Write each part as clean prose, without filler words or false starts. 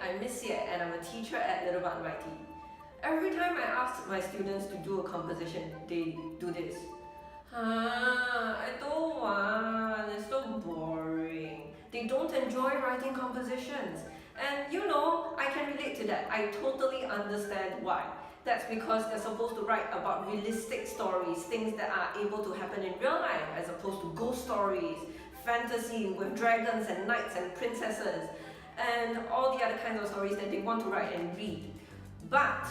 I'm Miss Ye and I'm a teacher at Little Button IT. Every time I ask my students to do a composition, they do this. I don't want, it's so boring. They don't enjoy writing compositions. And you know, I can relate to that. I totally understand why. That's because they're supposed to write about realistic stories, things that are able to happen in real life, as opposed to ghost stories, fantasy with dragons and knights and princesses, and all the other kinds of stories that they want to write and read. But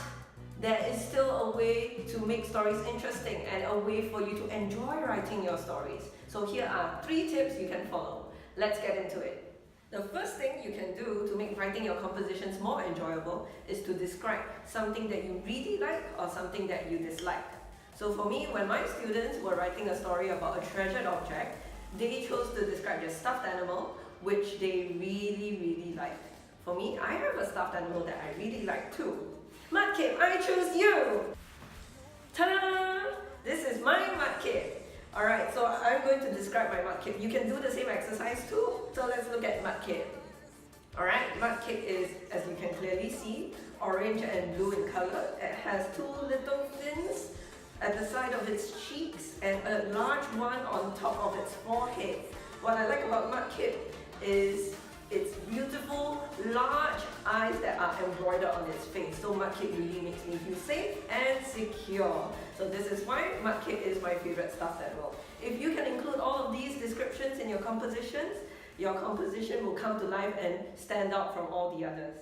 there is still a way to make stories interesting and a way for you to enjoy writing your stories. So here are 3 tips you can follow. Let's get into it. The first thing you can do to make writing your compositions more enjoyable is to describe something that you really like or something that you dislike. So for me, when my students were writing a story about a treasured object, they chose to describe their stuffed animal, which they really liked. For me, I have a stuffed animal that I really like too. Mudkip, I choose you! Ta-da! This is my Mudkip. Alright, so I'm going to describe my Mudkip. You can do the same exercise too. So let's look at Mudkip. Alright, Mudkip is, as you can clearly see, orange and blue in color. It has 2 little fins at the side of its cheeks and a large one on top of its forehead. What I like about Mudkip is its beautiful, large eyes that are embroidered on its face. So Mudkip really makes me feel safe and secure. So this is why Mudkip is my favorite stuffed animal. If you can include all of these descriptions in your compositions, your composition will come to life and stand out from all the others.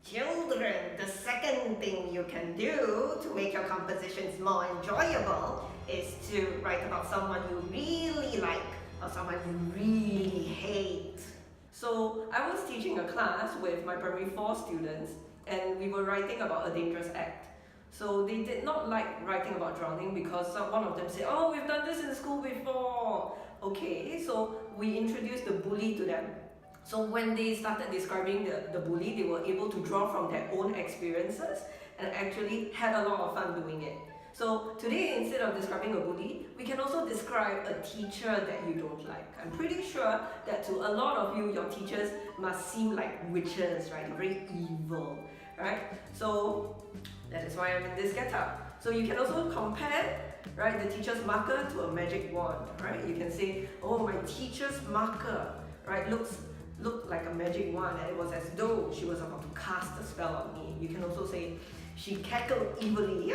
Children, the second thing you can do to make your compositions more enjoyable is to write about someone you really like or someone you really hate. So I was teaching a class with my primary 4 students and we were writing about a dangerous act. So they did not like writing about drowning because one of them said, oh, we've done this in school before. Okay, so we introduced the bully to them. So when they started describing the bully, they were able to draw from their own experiences and actually had a lot of fun doing it. So today, instead of describing a bully, we can also describe a teacher that you don't like. I'm pretty sure that to a lot of you, your teachers must seem like witches, right? Very evil, right? So that is why I'm in this getup. So you can also compare, right, the teacher's marker to a magic wand, right? You can say, oh, my teacher's marker, right, looked like a magic wand and it was as though she was about to cast a spell on me. You can also say, she cackled evilly,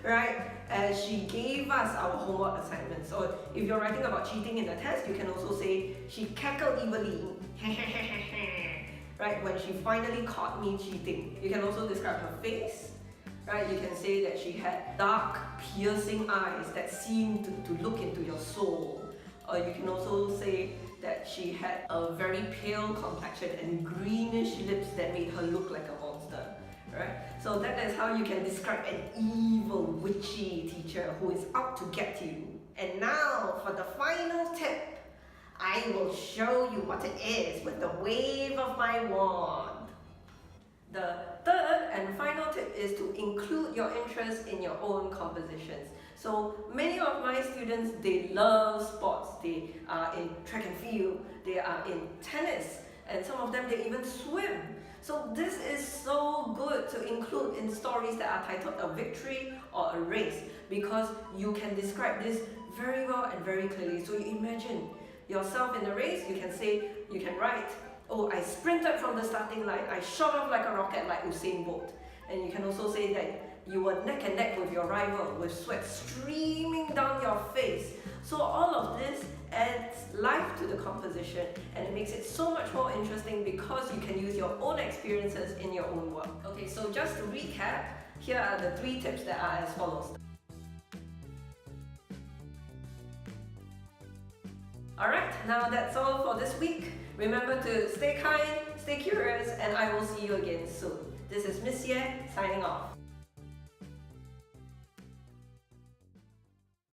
right, as she gave us our homework assignments. So if you're writing about cheating in a test, you can also say, she cackled evilly, right, when she finally caught me cheating. You can also describe her face, right? You can say that she had dark, piercing eyes that seemed to look into your soul. Or you can also say that she had a very pale complexion and greenish lips that made her look like a monster, right? So that is how you can describe an evil, witchy teacher who is out to get you. And now for the final tip. I will show you what it is with the wave of my wand. The third and final tip is to include your interest in your own compositions. So many of my students, they love sports. They are in track and field, they are in tennis, and some of them, they even swim. So this is so good to include in stories that are titled a victory or a race, because you can describe this very well and very clearly. So you imagine yourself in the race, you can write, oh, I sprinted from the starting line, I shot off like a rocket like Usain Bolt. And you can also say that you were neck and neck with your rival with sweat streaming down your face. So all of this adds life to the composition and it makes it so much more interesting because you can use your own experiences in your own work. Okay, so just to recap, here are the 3 tips that are as follows. Alright, now that's all for this week. Remember to stay kind, stay curious, and I will see you again soon. This is Miss Ye, signing off.